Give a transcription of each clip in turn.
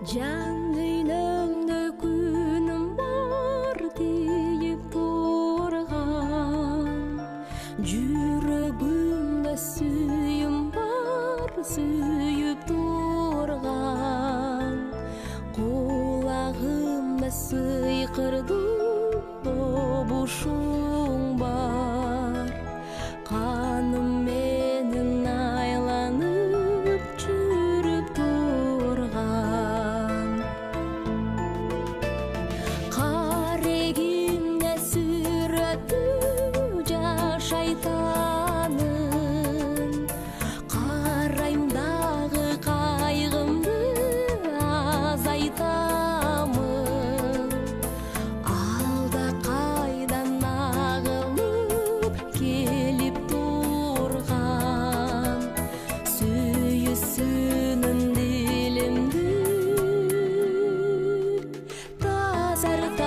Жан дүйнөмдө күнүм бар тийип турган, жүрөгүмдө сүйүм бар сүйүп турган, кулагымда сыйкырдуу добушуң бар, каным менен айланып жүрүп турган. Карегимде сүрөтү жашайтанын, карайм дагы кайгымды азайтамын. Алда кайдан агылып келип турган, сүйүүсүнүн дилимди тазартамын.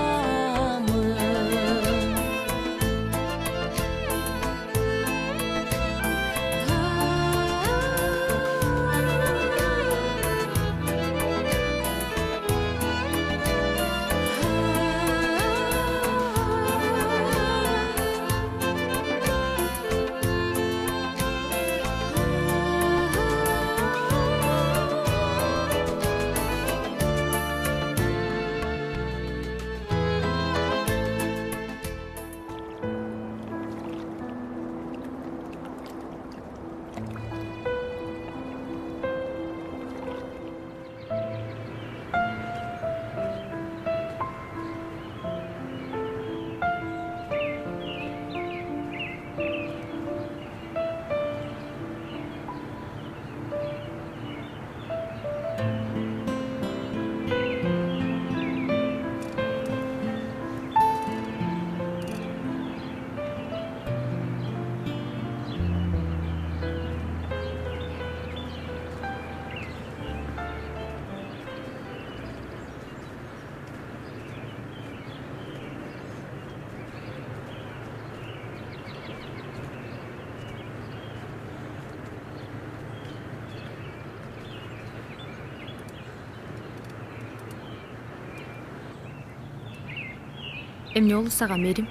Эмне болду сага, Мерим?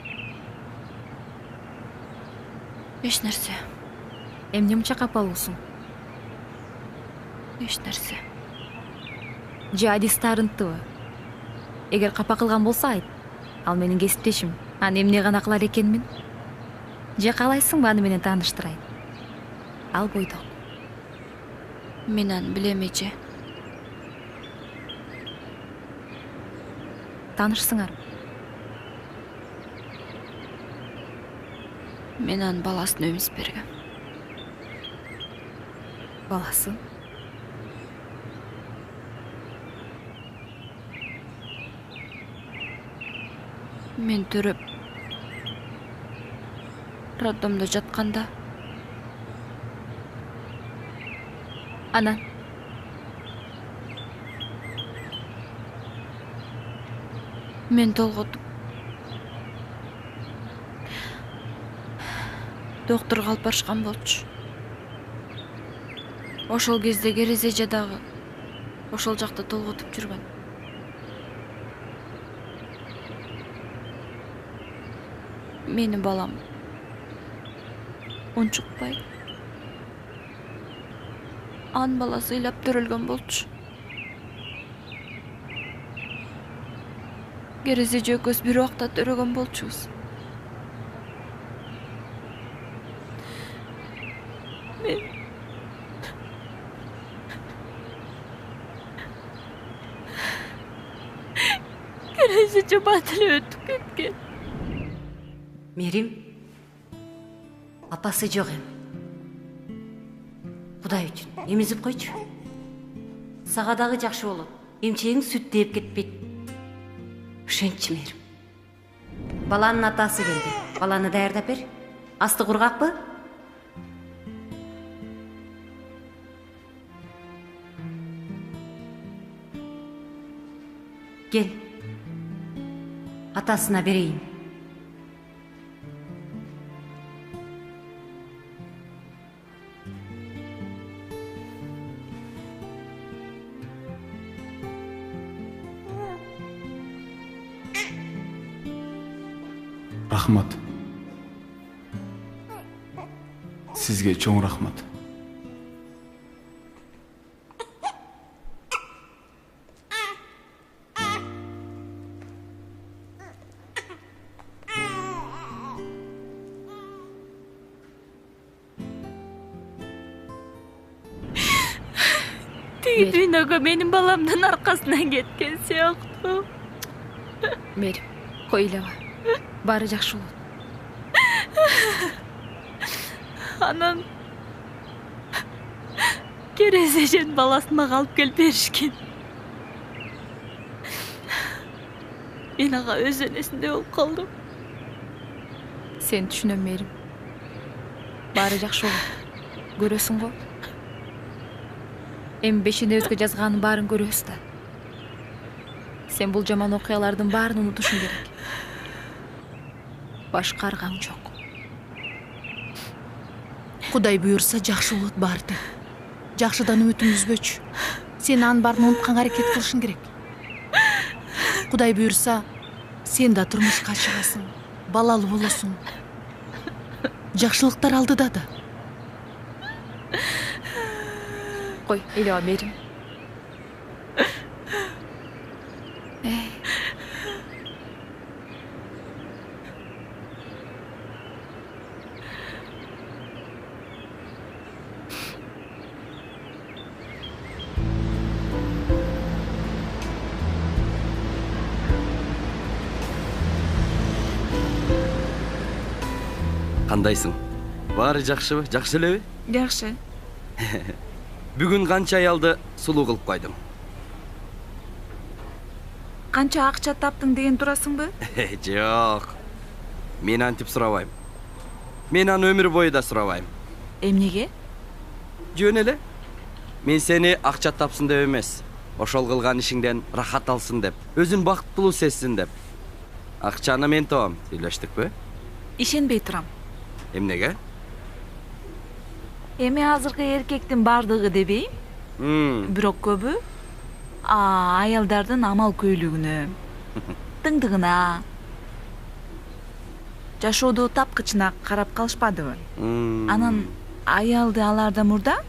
Эч нерсе, Эмне мынча капалуусуң? эч нерсе. Же Адис таарынттыбы? Эгер капа кылган болсо айт. Ал менин кесиптешим. Аны эмне гана кылар экенмин? Же каалайсыңбы аны менен тааныштырайын? Ал бойдок. Мен аны билем эже. Таанышсыңар. Мен анын баласын өмүз бергем. Баласы? Мен төрөп роддомдо жатканда Анан? мен толготуп доктурга алып барышкан болчу. Ошол кезде Керез эже дагы ошол жакта толготуп жүргөн. Менин балам унчукпай анын баласы ыйлап төрөлгөн болчу. Керез эже экөөбүз бир убакта төрөгөн болчубуз. Мен Керез эже бат эле өтүп кеткен. Мерим, апасы жок эми. Кудай үчүн эмизип койчу. Сага дагы жакшы болот. Эмчегиң сүт деп кетпейт. Ишенчи, Мерим. Баланын атасы келди. Баланы даярдап бер. Асты кургакпы? Кел. Атасына берейин. Рахмат. Сизге чоң рахмат. Тиги дүйнөгө менин баламдын аркасынан кеткен сыяктуу. Мерим, кой элеба. Баары жакшы болот. Анан керезежен баласын мага алып келип беришкен. Мен ага өз энесиндей болуп калдым. Сен түшүнөм, Мерим. Баары жакшы болот. Көрөсүң го. Эми бешенебизге жазганын баарын көрөбүз да. Сен бул жаман окуялардын баарын унутушуң керек. Башка аргаң жок. Кудай буйрса жакшы болот баарды. Жакшыдан үмүтүн үзбөчү. Сен анын баарын унутканга аракет кылышың керек. Кудай буйрса сен да турмушка чыгасың, балалуу болосуң. Жакшылыктар алдыда да. Кой, элеба, Мерим. Кандайсың? Баары жакшыбы? Жакшы элеби? Жакшы. Бүгүн канча аялды сулуу кылып койдум. Канча акча таптың деген турасыңбы? Жок. Мен антип сурабайм. Мен аны өмүр бою да сурабайм. Эмнеге? Жөн эле. Мен сени акча тапсын деп эмес, ошол кылган ишиңден рахат алсын деп, өзүн бактылуу сезсин деп. Акчаны мен табам, сүйлөштүкпү? Ишенбей турам. Эмнеге? Эми азыркы эркектин бардыгы дебейм, бирок көбү аялдардын амал көйлүгүнө, тыңдыгына, жашоодо тапкычына карап калышпадыбы? Анан аялды алардан мурда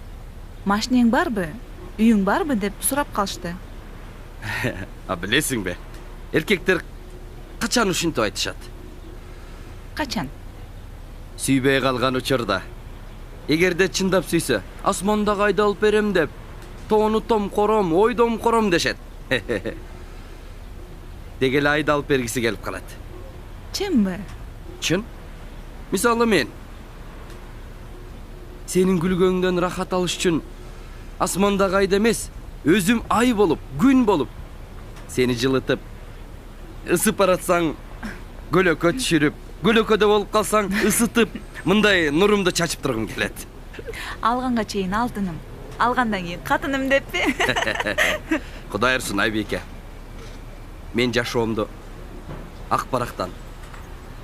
машинең барбы, үйүң барбы деп сурап калышты. Билесиңби? Эркектер качан ушинтип айтышат? Качан? Сүйбөй калган учурда. Эгерде чындап сүйсө, асмандагы айда алып берем деп, тоону том кором, ойдом кором дешет. Дегеле айда алып бергиси келип калат. Чынбы? Чын? Мисалы мен сенин күлгөнүңдөн рахат алыш үчүн асмандагы айда эмес, өзүм ай болуп, күн болуп, сени жылытып, ысып баратсаң, көлөкө түшүрүп, көлөкөдө болуп калсаң, ысытып, мындай нурумду чачып тургум келет. Алганга чейин алтыным, алгандан кийин катыным деппи? Кудай урсун, Айбике. Мен жашоомду ак барактан,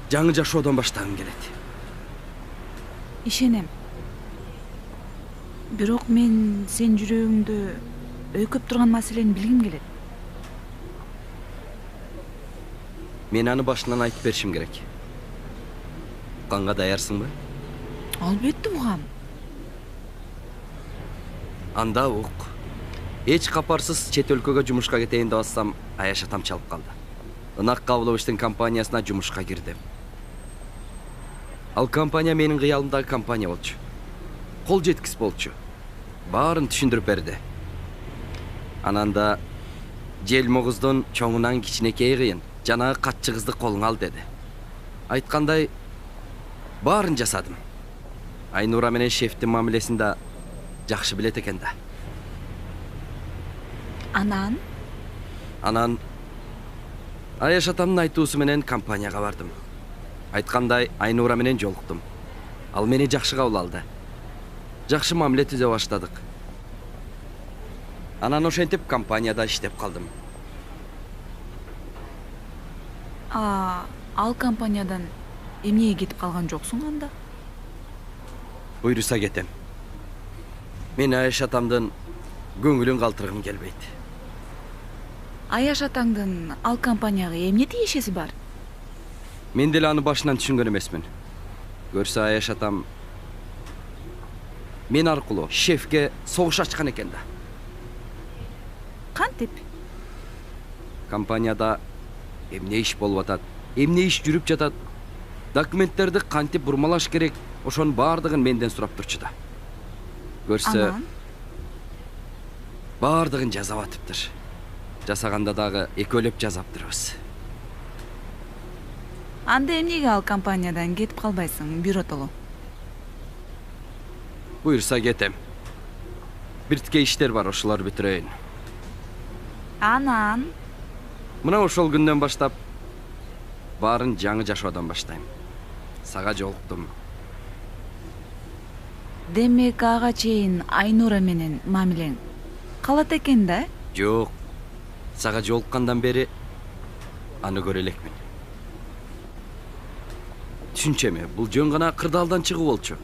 жаңы жашоодон баштагым келет. Ишенем. Бирок мен сен жүрөгүңдө өйкөп турган маселени билгим келет. Мен аны башынан айтып беришим керек. Укканга даярсыңбы? Албетте угам. Анда ук. Эч капарсыз чет өлкөгө жумушка кетейин деп атсам, Аяш атам чалып калды. Ынак Кабыловичтин компаниясына жумушка кирдим. Ал компания менин кыялымдагы компания болчу. Кол жеткис болчу. Баарын түшүндүрүп берди. Анан да жел могуздун чоңунан кичинекей кыйын, жанагы катчы кызды колуңа ал деди. Айткандай, баарын жасадым. Айнура менен шефтин мамилесин да жакшы билет экен да. Анан Аяш атамдын айтуусу менен компанияга бардым. Айткандай, Айнура менен жолуктум. Ал мени жакшы кабыл алды. Жакшы мамиле түзө баштадык. Анан ошентип компанияда иштеп калдым. Ал компаниядан эмнеге кетип калган жоксуң анда? Буйруса кетем. Мен Аяш атамдын көңүлүн калтыргым келбейт. Аяш атаңдын ал компанияга эмне тиешеси бар? Мен деле аны башынан түшүнгөн эмесмин. Көрсө Аяш атам мен аркылуу шефке согуш ачкан экен да. Кантип? Компанияда эмне иш болуп атат, эмне иш жүрүп жатат, документтерди кантип бурмалаш керек, ошонун баардыгын менден сурап турчу да. Көрсө Анан? баардыгын жасап атыптыр. Жасаганда дагы экөөлөп жазаптырбыз. Анда эмнеге ал компаниядан кетип калбайсың, бюротолу? Буюрса кетем. Биртке иштер бар, ошолор бүтүрөйүн. Анан? Мына ошол күндөн баштап баарын жаңы жашоодон баштайм. Сага жолуктум. Демек ага чейин Айнура менен мамилең калат экен да? Жок. Сага жолуккандан бери аны көрө элекмин. Түшүнчеме, бул жөн гана кырдаалдан чыгуу болчу.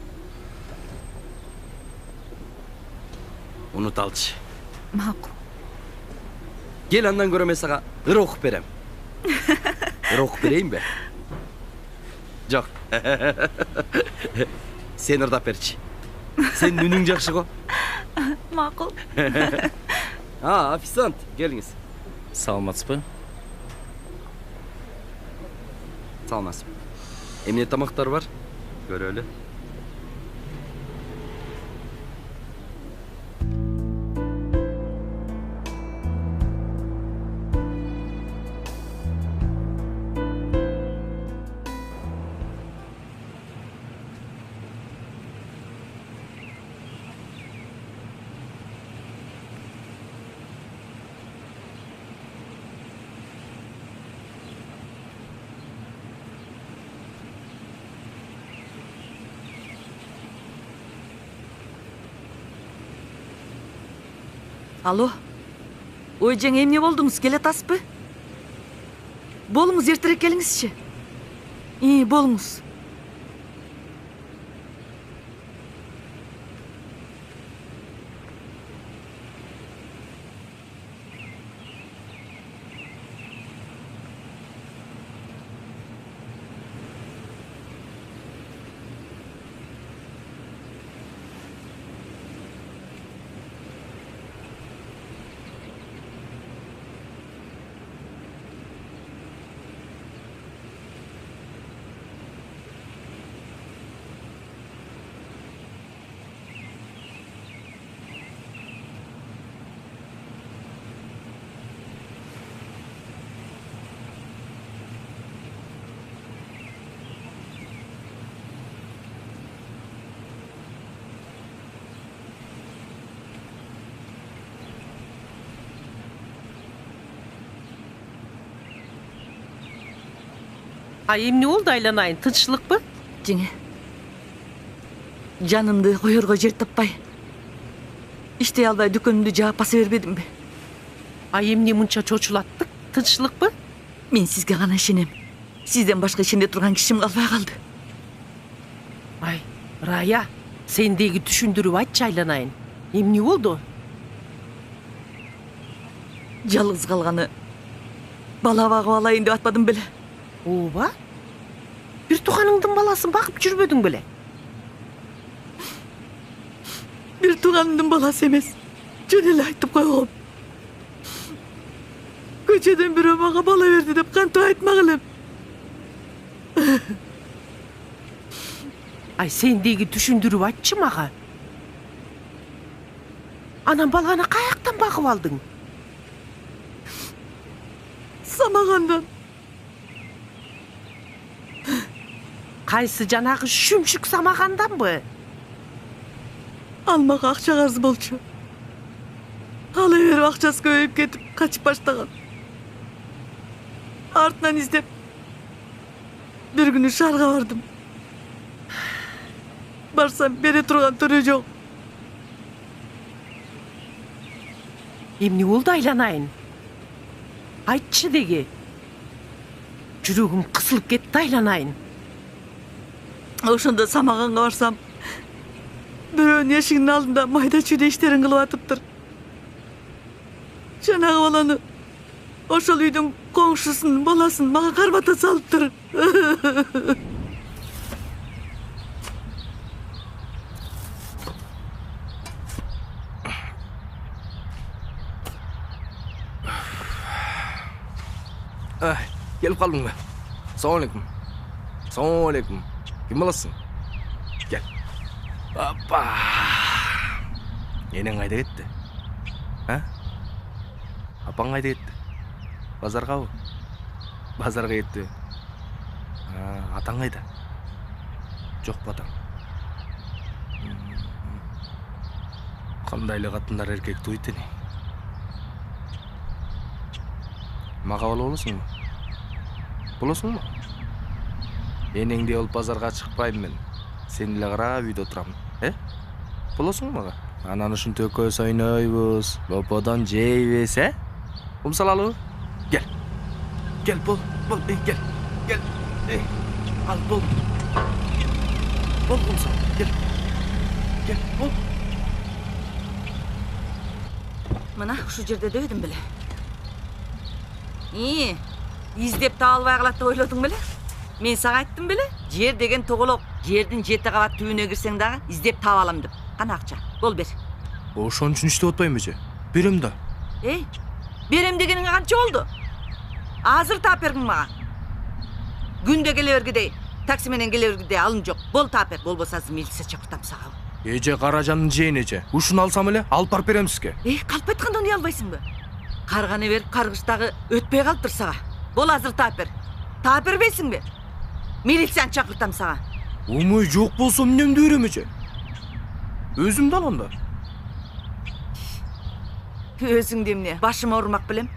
Унуталчы. Макул. Кел андан көрө мен сага ыр окуп берем. Ыр окуп берейинби? Жок. Сен ырдап берчи. Сен үнүң жакшы го. Макул. Официант, келиңиз. Саламатсызбы? Саламатсыз. Эмне тамактар бар? Көрөлү. Алло. Ой, жаңа эмне болдуңуз? Келе атасызбы? Болуңуз, эртерээк келиңизчи. Болуңуз. Эмне болду айланайын, тынччылыкпы? Жеңе. Жанымды коерго жер таппай. Иштей албай дүкөнүмдү жаап баса бербедимби? Эмне мынча чочулаттык? Тынччылыкпы? Мен сизге гана ишенем. Сизден башка ишене турган кишим калбай калды. Рая, сендеги түшүндүрүп айтчы айланайын. Эмне болду? Жалгыз калганы бала багып алайын деп атпадым беле? Ооба? Бир тууганыңдын баласын багып жүрбөдүң беле? Бир тууганымдын баласы эмес. Жөн эле айтып койгом. Көчөдөн бирөө мага бала берди деп кантип айтмак элем? Сендеги түшүндүрүп айтчы мага. Анан баланы каяктан багып алдың? Самагандан. Кайсы жанагы шүмшүк самаганданбы? Ал мага акча карыз болчу. Ала берип акчасы көбөйүп кетип качып баштаган. Артынан издеп бир күнү шаарга бардым. Барсам бере турган төрө жок. Эмне болду айланайын? Айтчы деги. Жүрөгүм кысылып кетти айланайын. Ошондо самаганга барсам, бирөөнүн эшигинин алдында майда чүйдө иштерин кылып атыптыр. Жанагы баланы ошол үйдүн Koңшуsunун баласын мага карбата салыптыр. Келіп қалдың ба? Ассалаумағалейкум. Ассалаумағалейкум. Кім боласың? Кел. Апа. Енең қайда кетті? А? Апаң қайда кетті? Базарға ғой? Базарға кетті. Атаң қайда? Жоқ па атаң? Қандайлы қатындар еркек туйды не? Маға бала боласың ба? Боласың ба? Енеңде ол базарға шықпаймын мен. Сен еле қарап үйде отырамын. Боласың маға? Анан ушин төкөс ойнойбуз, боподон жейбиз, Кум салалы? Кел. Кел, бол, кел. Кел. Ал, бол. Бол, кум сал. Кел. Кел, бол. Мына ушу жерде дөйдүм беле. Издеп таалбай калат деп ойлодуң беле? Мен сага айттым беле? Жер деген тоголок. Жердин 7 кабат түбүнө кирсең дагы издеп таап алам деп. Кана акча. Бол бер. Ошон үчүн иштеп атпайм эже. Берем да. Берем дегениңе канча болду? Азыр таап бергиң мага. Күндө келе бергидей, такси менен келе бергидей алым жок. Бол таап бер, болбосо азыр милиция чакыртам сага. Эже каражандын жейин эже. Ушуну алсам эле алып барып берем сизге. Калп айтканда уяй албайсыңбы? Карганы берип, каргыштагы өтпөй калыптыр сага. Бол азыр таап бер. Таап бербейсиңби? Милицияны чакыртам сага. Умой жок болсо эмнемди берем эже? Өзүмдү алам да. Өзүңдү эмне? Башыма урмак белем.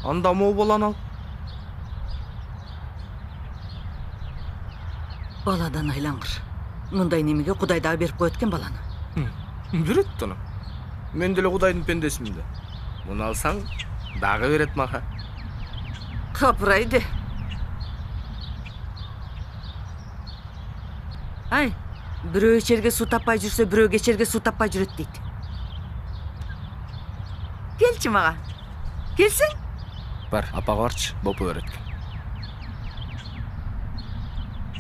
Анда могу баланы ал. Баладан айлангыр. Мындай немеге Кудай дагы берип коет экен баланы. Берет тана. Мен деле Кудайдын пендесимин да. Муну алсаң дагы берет мага. Капырайды. Бирөө ичерге суу таппай жүрсө, бирөө кечерге суу таппай жүрөт дейт. Келчи мага. Келсең? Бар, апага барчы, бопо берет.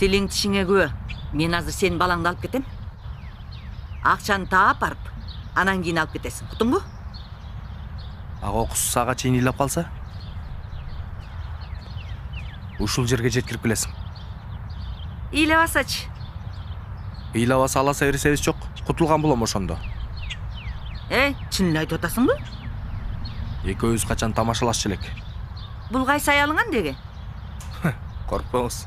Тилиң тишиңе күбө. Мен азыр сенин балаңды алып кетем. Акчаны таап барып, анан кийин алып кетесиң. Уктуңбу? Ага окус сага чейин ыйлап калса? Ушул жерге жеткирип келесиң. Ыйлабасачы. Ыйлабаса аласа берсебиз жок. Кутулган болом ошондо. Чын эле айтып атасыңбы? Экөөбүз качан тамашалашчу элек. Бул кайсы аялыңан деге? Коркпоңуз.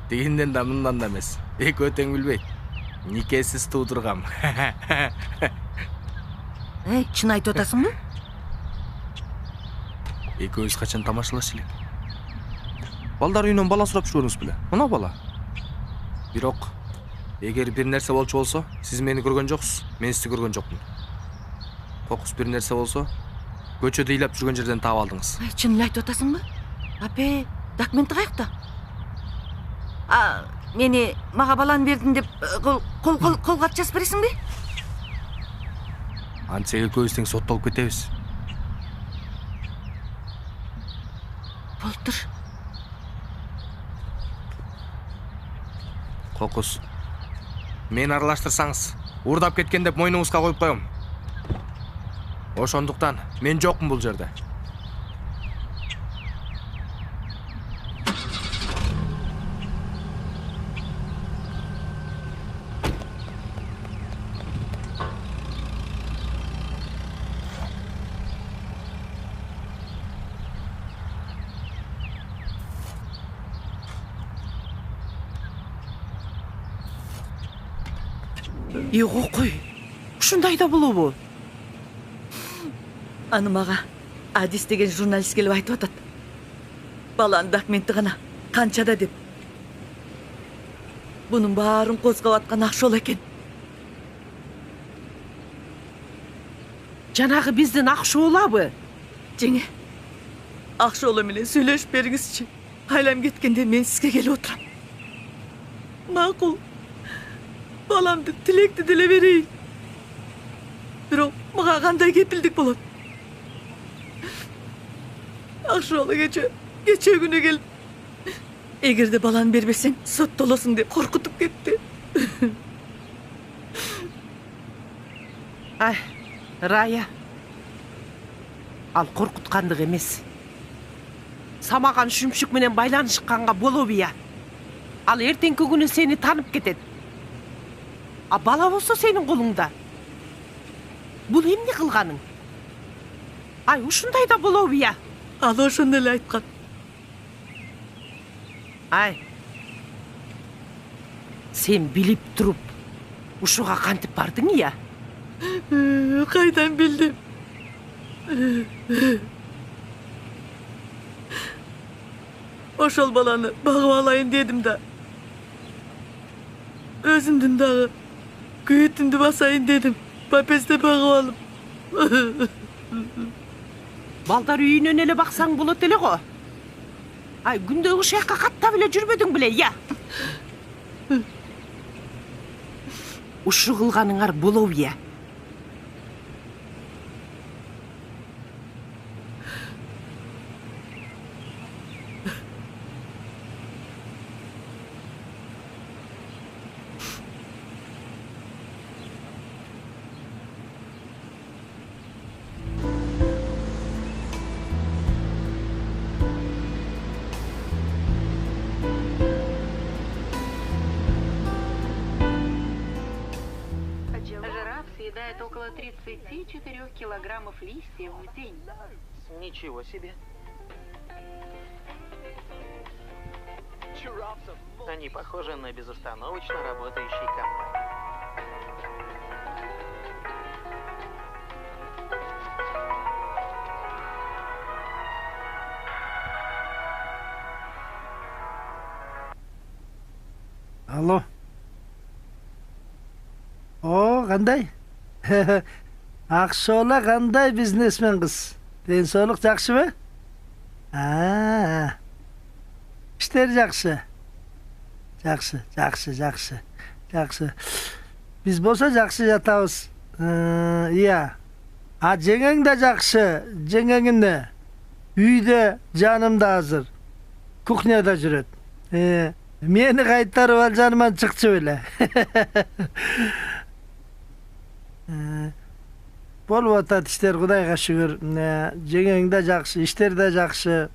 Тигинден да мындан да эмес. Экөө тең билбейт. Никесиз туудургам. Чын айтып атасыңбы? Экөөбүз качан тамашалашчу элек. Балдар үйүнөн бала сурап жүрөбүз беле? Мына бала. Бирок, эгер бир нерсе болчу болсо, сиз мени көргөн жоксуз, мен сизди көргөн жокмун. Кокус бир нерсе болсо, көчөдө ыйлап жүргөн жерден таап алдыңыз. Чын эле айтып атасыңбы? Апе, документи каякта? Мени мага баланы бердиң деп кол кат жазып бересиңби? Антсе экөөбүз тең соттолуп кетебиз. Болуптур. Кокус. Мен аралаштырсаңыз, урдап кеткен деп мойнуңузга коюп коем. Ошондуктан мен жокмун бул жерде. Кой. Ушундай да болобу? Аны мага Адис деген журналист келип айтып атат. Баланын документи гана канчада деп. Бунун баарын козгоп аткан Акшол экен. Жанагы биздин Акшолабы? Жеңе. Акшол менен сүйлөшүп бериңизчи. Айлам кеткенде мен сизге келип отурам. Макул. Balamdı, tilekti dile vereyim. Бирок мага кандай кепилдик болот? Akşoğlu geçe güne gelip eğer de balan berбесең соттолосуң деп коркутуп кетти. Ай, Рая. Ал коркуткандык эмес. Самаган шүмшүк менен байланышканга болобу я? Ал эртеңки күнү сени танып кетет. А бала болсо сенин колуңда. Бул эмне кылганың? Ай, ушундай да болобу я? Ал ошону эле айткан. Ай. Сен билип туруп ушуга кантип бардың я? Кайдан билдим? Ошол баланы багып алайын дедим да. Өзүмдүн дагы күйөтүмдү басайын дедим. Папесте багып алып. Балдар үйүнөн эле баксаң болот эле го. Ай, күндө ушул жака каттап эле жүрбөдүң беле, я? Ушу кылганыңар болобу я? съедает около 34 килограммов листьев в день. Ничего себе. Они похожи на безостановочно работающие компании. Алло. О, кандай? Акшола кандай бизнесмен кыз? Ден соолук жакшыбы? Иштер жакшы. Жакшы. Биз болсо жакшы жатабыз. Ия. Жеңең да жакшы. Жеңеңине. Үйдө жанымда азыр. Кухняда жүрөт. Мени кайтарып ал жаныман чыкчу беле. Болуп атат иштер, Кудайга шүгүр. Жеңең да жакшы, иштер да жакшы.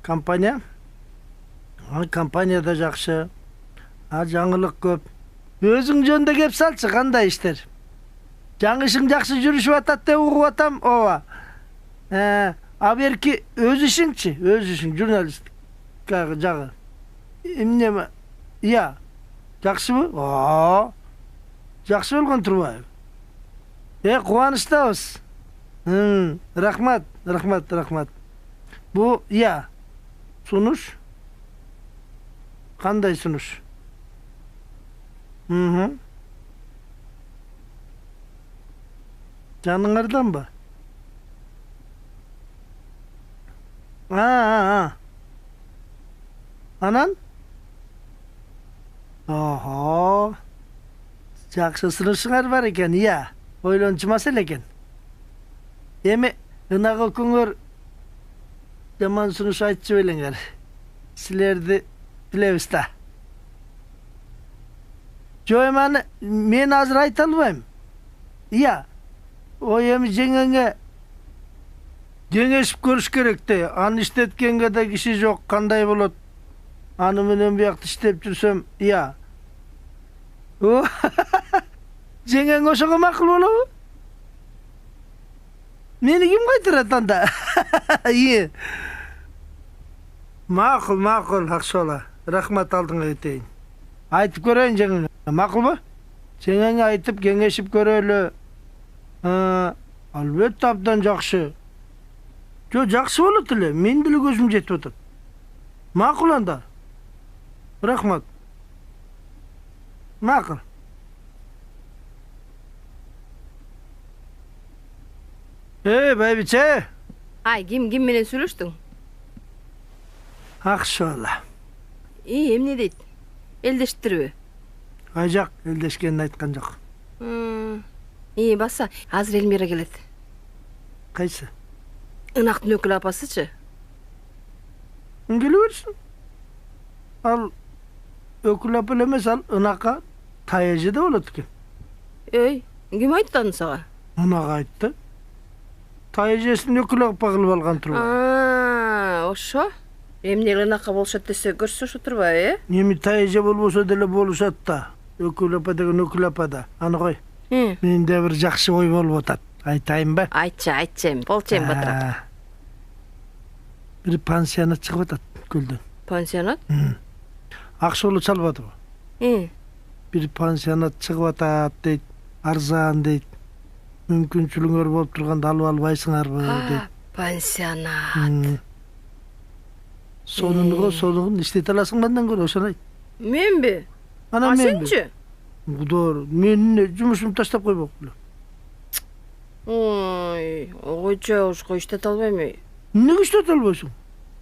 Компания да жакшы. Жаңылык көп. Өзүң жөнүндө кеп салчы, кандай иштер? Жаңы ишиң жакшы жүрүшүп атат деп угуп атам. Ооба. Берки өз ишиңчи, өз ишиң журналистика жагы. Эмне? Ия. Жакшыбы? Жакшы болгон турбайбы? Кубанычтабыз. Рахмат. Бу, ия. Сунуш? Кандай сунуш? Жаныңарданбы? Анан? Жакшы сунушуңар бар экен, ия. Ойлончумас эле экен. Эми ынак экөөңөр жаман сунуш айтчу белеңер. Силерди билебиз да. Жок, мен азыр айта албайм. Ия. Эми жеңеңе кеңешип көрүш керек да. Аны иштеткенге да киши жок, кандай болот? Аны менен биякта иштеп жүрсөм, ия. Жеңең ошого макул болобу? Мени ким кайтарат анда? Макул, Акшола. Рахмат алдыңа кетейин. Айтып көрөйүн жеңеңе. Макулбу? Жеңеңе айтып кеңешип көрөлү. Албетте абдан жакшы. Жакшы болот эле. Мен деле көзүм жетип атат. Макул анда. Рахмат. Макул. Байбиче. Ким менен сүйлөштүң? Акшола. Эмне дейт? Элдештирби? Жок, элдешкенин айткан жок. Баса, азыр Элмира келет. Кайсы? Ынактын өкүл апасычы. келе берсин. Ал өкүл апа эмес, ал ынака таяжеде болот экен. Эй, ким айтты аны сага? Унага айтты. Таяжесин өкүл апа кылып алган турбайбы. Ошо? Эмне ынака болушат десе көрсө ошо турбайбы, Эми таяже болбосо деле болушат да. Өкүл апа деген өкүл апа да. Аны кой. Менде бир жакшы ой болуп атат. Айтайынбы? Айтчы, болчу эми батырап. Бир пансионат чыгып атат көлдөн. Пансионат? Акшолу чалбадыбы? Бир пансионат чыгып атат дейт, арзан дейт. Мүмкүнчүлүгүңөр болуп турганда алып албайсыңарбы дейт. Пансионат. Сонун иштете аласың мындан көрө, ошону айт. Менби? Ана менби? Сенчи? Кудор, мен жумушумду таштап койбок беле. Ой, ойчо ошко иштете албайм. Эмнеге иштете албайсың?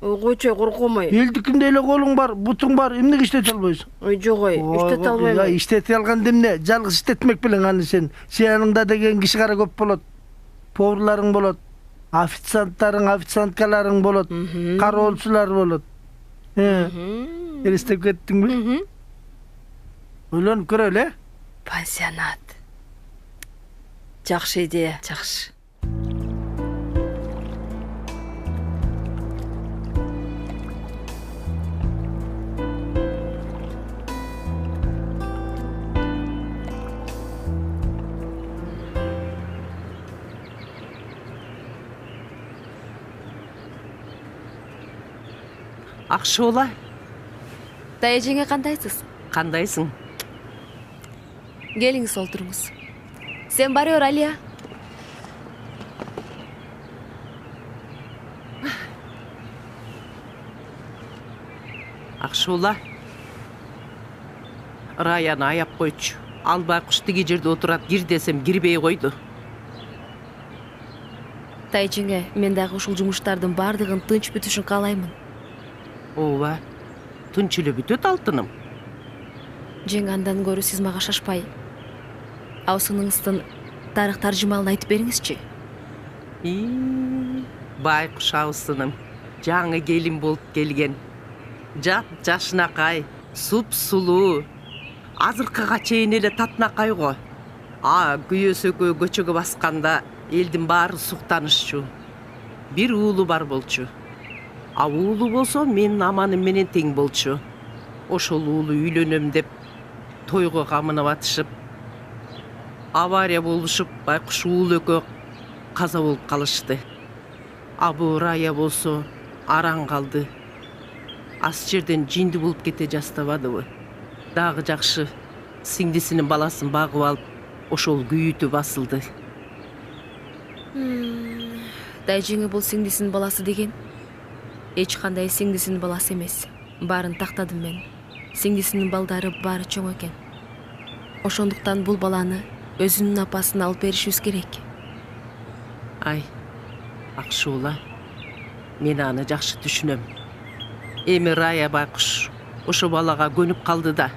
Ойчо коркомой. Элдикинде эле колуң бар, бутуң бар, эмнеге иштете албайсың? Ой, жок иштете албайм. Иштете алган демне, жалгыз иштетмек белең аны сен. Сенинде деген киши кара көп болот. Поварларың болот. Официанткаларың болот. Кароолчулар болот. Элестеп кеттиңби? Ойлонуп көрө эле. Пансионат. Жакшы идея, жакшы. Акшола, Таяжеңе кандайсыз? кандайсың? Келиңиз олтуруңуз. Сен бара бер, Алия. Акшола, Раяны аяп койчу. Албай куш тиги жерде отурат, кир десем кирбей койду. Таяжеңе, мен дагы ушул жумуштардын бардыгын тынч бүтүшүн каалаймын. Ооба, тынч эле бүтөт алтыным. Жең андан көрө сиз мага шашпай, аусыңыздын тарых таржымалын айтып бериңизчи. Байкуш аусыным, жаңы келин болуп келген. Жат жашынакай, суп-сулуу. Азыркыга чейин эле татынакай го. Күйөөсөкө көчөгө басканда элдин баары суктанышчу. Бир уулу бар болчу. Уулу болсо менин аманым менен тең болчу. Ошол уулу үйлөнөм деп тойго камынып атышып, авария болушуп, байкуш уул экөө каза болуп калышты. Бу Рая болсо араң калды. Аз жерден жинди болуп кете жастабадыбы. Дагы жакшы сиңдисинин баласын багып алып, ошол күйүтү басылды. Таяжеңе бул сиңдисинин баласы деген эч кандай сиңдисинин баласы эмес. Баарын тактадым мен. Сиңдисинин балдары баары чоң экен. Ошондуктан бул баланы өзүнүн апасына алып беришибиз керек. Акшула, мен аны жакшы түшүнөм. Эми Рая байкуш ошо балага көнүп калды да.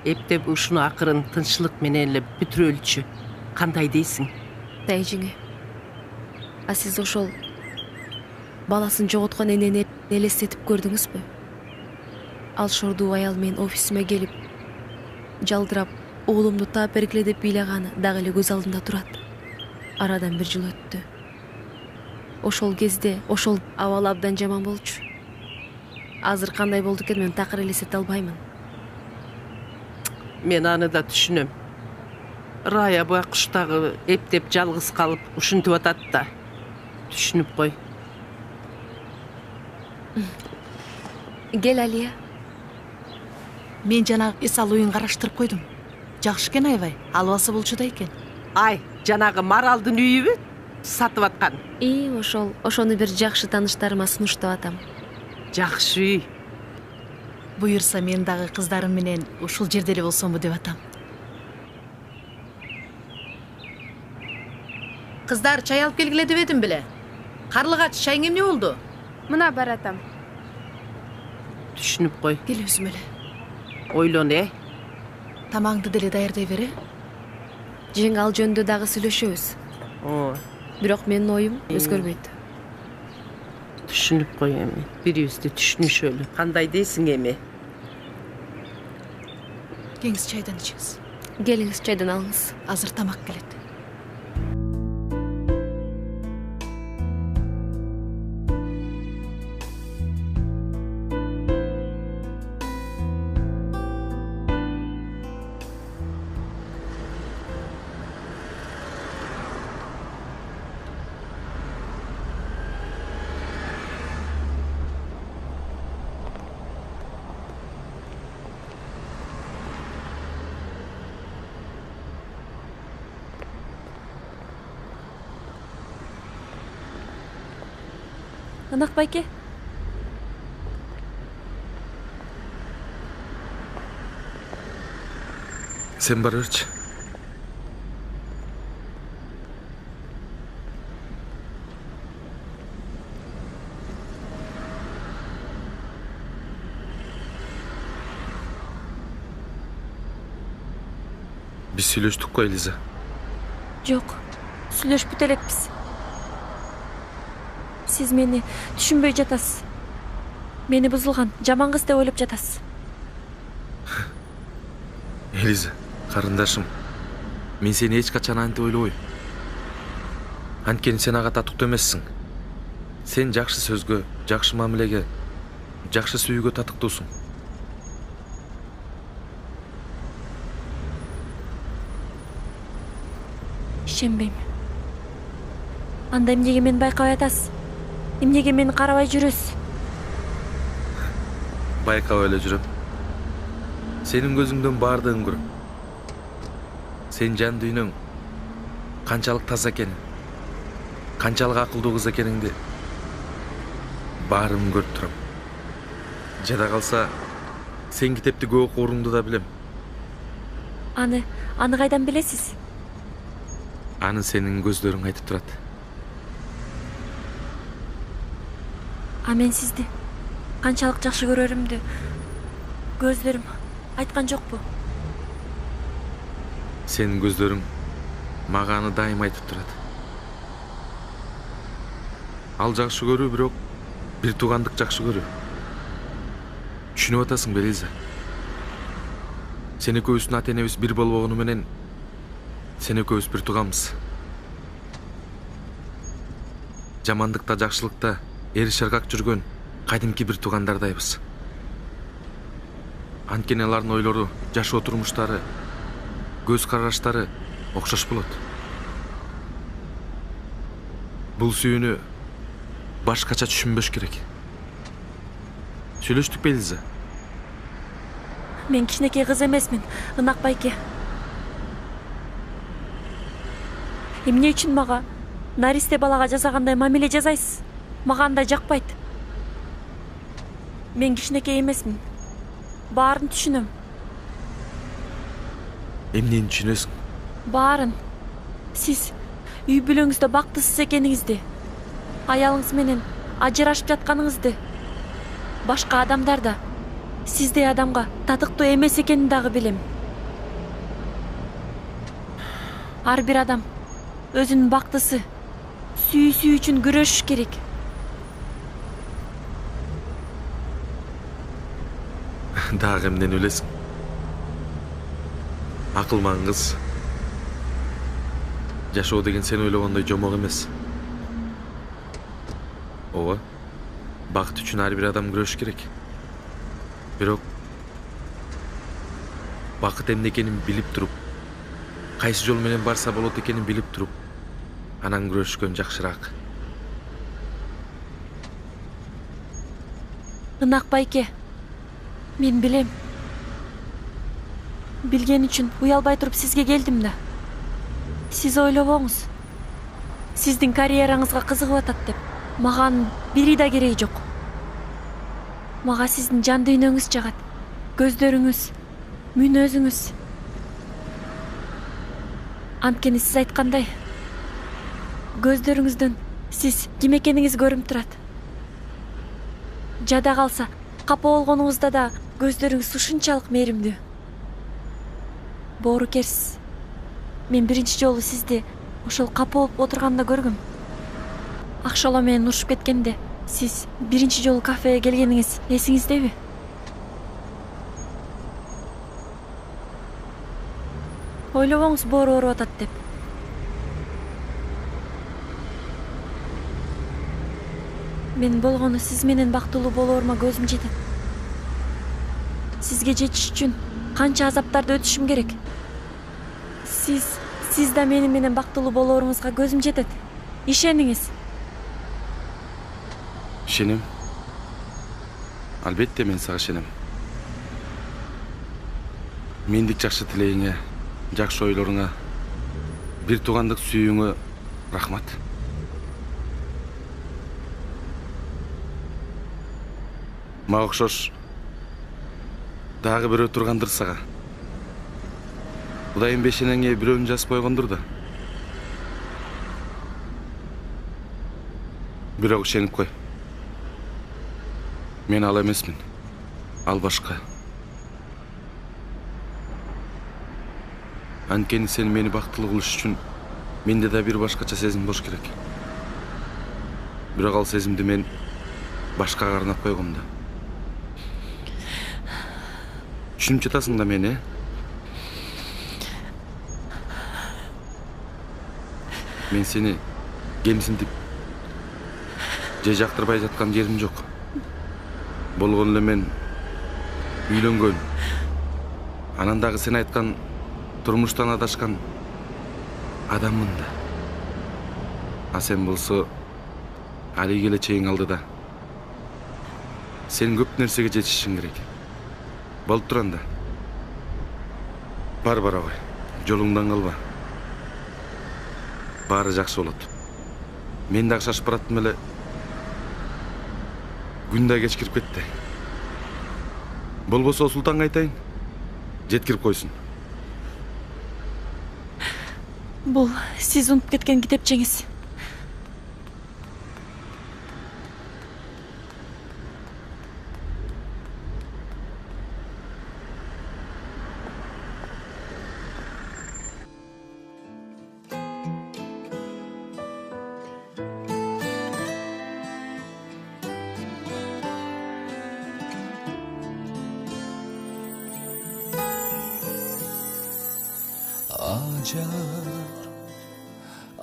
Эптеп ушуну акырын тынччылык менен эле бүтүрөлчү. Кандай дейсиң? Таяжеңе, сиз ошол баласын жоготкон энени элестетип көрдүңүзбү? Ал шордуу аял менин офисиме келип, жалдырап, уулумду таапергиле деп ыйлаганы дагы эле көз алдымда турат. Арадан 1 жыл өттү. Ошол кезде ошол абал абдан жаман болчу. Азыр кандай болду экен мен такыр элестете албаймын. Мен аны да түшүнөм. Рая байкуш дагы эптеп жалгыз калып ушинтип атат да. Түшүнүп кой. Кел, Алия. Мен жана эс алууун караштырып койдум. Жакшы экен аябай, албасы болчу да экен. Жанагы Маралдын үйүбү сатып аткан. Ошону бир жакшы тааныштарыма сунуштап атам. Жакшы үй. Буюрса мен дагы кыздарым менен ушул жерде эле болсомбу деп атам. Кыздар, чай алып келгиле деп эдим беле. Карлыгач, чайың эмне болду? Мына баратам. Түшүнүп кой. Кел өзүм эле. Ойлон, Тамаңды деле даярдай бере. Жең ал жөнүндө дагы сүйлөшөбүз. Бирок менин оюм өзгөрбөйт. Түшүнүп кой эми. Бирибизди түшүнүшөлү. Кандай дейсиң эми? Кеңиз чайдан ичиңиз. Келиңиз, чайдан алыңыз. Азыр тамак келет. Ынак байке. Сен бара берчи. Биз сүйлөштүк го, Элиза. Жок, сүйлөшпүт элекпиз. Сиз мени түшүнбөй жатасыз. Мени бузулган жаман кыз деп ойлоп жатасыз. Элиза, карындашым, мен сени эч качан антип ойлобойм. Анткени сен ага татыктуу эмессиң. Сен жакшы сөзгө, жакшы мамилеге, жакшы сүйүүгө татыктуусуң. Ишенбейм. Анда эмнеге мени байкабай атасыз? Эмнеге мени карабай жүрөсүз? Байкабай эле жүрөм. Сенин көзүңдөн баардыгын көрөм. Сен жан дүйнөң канчалык таза экенин, канчалык акылдуу кыз экениңди баарын көрүп турам. Жада калса, сен китепти көп окууруңду да билем. Аны кайдан билесиз? Аны сенин көздөрүң айтып турат. А мен сизди канчалык жакшы көрөрүмдү көздөрүм айткан жокпу? Сенин көздөрүң мага аны дайым айтып турат. Ал жакшы көрүү бирок бир туугандык жакшы көрүү. Түшүнүп атасың бе, Элиза? Сен экөөбүздүн ата энебиз бир болбогону менен сен экөөбүз бир тууганбыз. Жамандыкта, жакшылыкта эри шыргак жүргөн кадимки бир туугандардайбыз. Анткени алардын ойлору, жашоо турмуштары, көз караштары окшош болот. Бул сүйүүнү башкача түшүнбөш керек. Сүйлөштүк бе, Элиза? Мен кичинекей кыз эмесмин, Ынак байке. Эмне үчүн мага наристе балага жасагандай мамиле жасайсыз? Мага андай жакпайт. Мен кичинекей эмесмин. Баарын түшүнөм. Эмнени түшүнөсүң? Баарын. Сиз үй бүлөңүздө бактысыз экениңизди, аялыңыз менен ажырашып жатканыңызды, башка адамдар да сиздей адамга татыктуу эмес экенин дагы билем. Ар бир адам өзүнүн бактысы, сүйүүсү үчүн күрөшүш керек. Дагы эмнени билесиң? Акылман кыз. Жашоо деген сен ойлогондой жомок эмес. Ооба, бакыт үчүн ар бир адам күрөшүш керек. Бирок бакыт эмне экенин билип туруп, кайсы жол менен барса болот экенин билип туруп, анан күрөшкөн жакшыраак. Ынак байке, мен билем. Билген үчүн уялбай туруп сизге келдим да. Сиз ойлобоңуз. Сиздин карьераңызга кызыгып атат деп. Мага анын бири да кереги жок. Мага сиздин жан дүйнөңүз жагат. Көздөрүңүз, мүнөзүңүз. Анткени сиз айткандай, көздөрүңүздөн сиз ким экениңиз көрүнүп турат. Жада калса, капа болгонуңузда да көздөрүңүз ушунчалык мээримдүү. Боорукерсиз. Мен биринчи жолу сизди ошол капа болуп отурганда көргөм. Акшоло менен урушуп кеткенде Siz birinci жолу кафеге келгениңиz эсиңиздеби? Ойлобоңуз боору ооруп атат деп. Мен болгону сиз менен бактылуу болоорума көзүм жетет. Сизге жетиш үчүн канча азаптарды өтүшүм керек. Сиз да менен бактылуу болооруңузга көзүм жетет. Ишениңиз. Ишенем. Албетте мен сага ишенем. Мендик жакшы тилегиңе, жакшы ойлоруңа, бир туугандык сүйүүңө рахмат. Мага окшош дагы бирөө тургандыр сага. Кудайым бешенеңе бирөөнү жазып койгондур да. Бирок ишенип кой. Мен ал эмесмин. Ал башка. Анткени сен мени бактылуу кылыш үчүн менде да бир башкача сезим болуш керек. Бирок ал сезимди мен башкага арнап койгом да. Түшүнүп жатасың да мени? Мен сени кемсинтип же жактырбай жаткан жерим жок. Болгону эле мен үйлөнгөн, анан дагы сен айткан турмуштан адашкан адаммын да. А сен болсо али келечегиң алдыда. Сен көп нерсеге жетишиң керек. Болуп турганда. Бар барабай, жолуңдан калба. Баары жакшы болот. Мен дагы шашып бараттым эле. Күн да кеч кирип кетти. Болбосо Султанга айтайын, жеткирип койсун. Бул сиз унутуп кеткен китепчеңиз.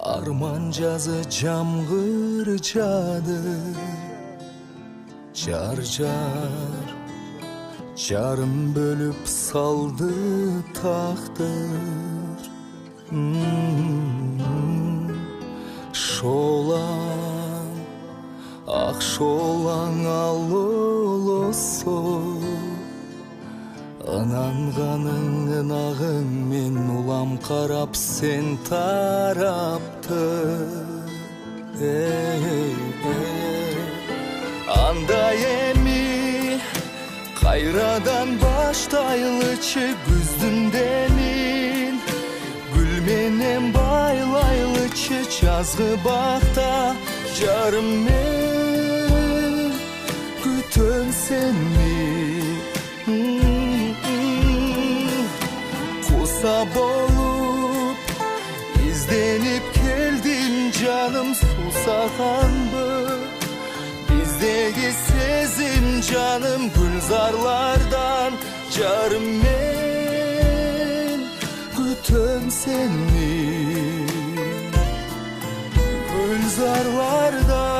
Arman жазы жамгыр жады, жар жарым бөлүп салды тактыр. Шолаң, ак шолаң алолосо, ынанганың ынагың мен улам карап сен тарапты. Анда эми кайрадан баштайлычы күздүн демин, гүл менен байлайлычы жазгы бакта. Жарым мен күтөм сени, куса болуп изденип келдим жаным, сусаганбы биздеги сезим жаным гүлзарлардан. Жарым мен күтөм сени гүлзарлардан.